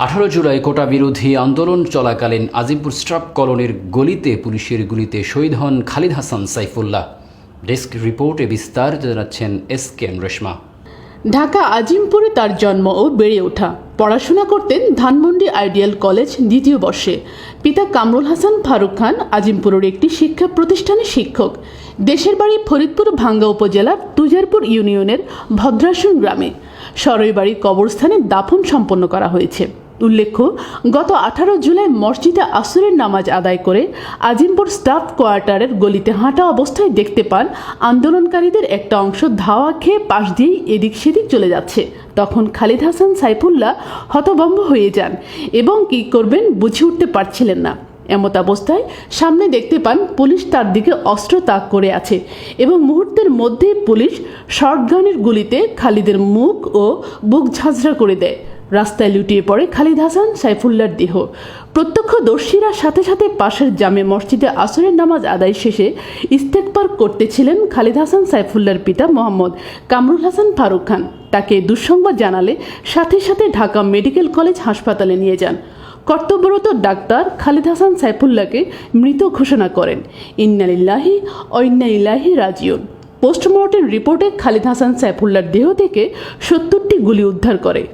18 জুলাই কোটা বিরোধী আন্দোলন চলাকালীন আজিমপুর স্টাফ কলোনির গলিতে পুলিশের গুলিতে শহীদ হন খালিদ হাসান সাইফুল্লাহ। ডেস্ক রিপোর্টে বিস্তারিত জানাচ্ছেন SKN রেশমা। ঢাকা আজিমপুরে তার জন্ম ও বেড়ে ওঠা। পড়াশোনা করতেন ধানমন্ডি আইডিয়াল কলেজ দ্বিতীয় বর্ষে। পিতা কামরুল হাসান ফারুক খান আজিমপুরের একটি শিক্ষা প্রতিষ্ঠানের শিক্ষক। দেশের বাড়ি ফরিদপুর ভাঙ্গা উপজেলার তুজারপুর ইউনিয়নের ভদ্রাসন গ্রামে। সরইবাড়ির কবরস্থানে দাফন সম্পন্ন করা হয়েছে। উল্লেখ্য, গত 18 জুলাই মসজিদে আসরের নামাজ আদায় করে আজিমপুর স্টাফ কোয়ার্টারের গলিতে হাঁটা অবস্থায় দেখতে পান আন্দোলনকারীদের একটা অংশ ধাওয়া খেয়ে পাশ দিয়েই এদিক সেদিক চলে যাচ্ছে। তখন খালিদ হাসান সাইফুল্লাহ হতভম্ব হয়ে যান এবং কী করবেন বুঝে উঠতে পারছিলেন না। এমত অবস্থায় সামনে দেখতে পান পুলিশ তার দিকে অস্ত্র তাক করে আছে এবং মুহূর্তের মধ্যেই পুলিশ শর্টগানের গুলিতে খালিদের মুখ ও বুক ঝাঁঝরা করে দেয়। রাস্তায় লুটিয়ে পড়ে খালিদ হাসান সাইফুল্লাহর দেহ। প্রত্যক্ষদর্শীরা সাথে সাথে পাশের জামে মসজিদে আসরের নামাজ আদায় শেষে ইস্তেগফার করতেছিলেন খালিদ হাসান সাইফুল্লাহর পিতা মোহাম্মদ কামরুল হাসান ফারুক খান। তাকে দুঃসংবাদ জানালে সাথে সাথে ঢাকা মেডিকেল কলেজ হাসপাতালে নিয়ে যান। কর্তব্যরত ডাক্তার খালিদ হাসান সাইফুল্লাহকে মৃত ঘোষণা করেন। ইন্না লিল্লাহি ওয়া ইন্না ইলাইহি রাজিউন। পোস্টমর্টেম রিপোর্টে খালিদ হাসান সাইফুল্লাহর দেহ থেকে 70টি গুলি উদ্ধার করে।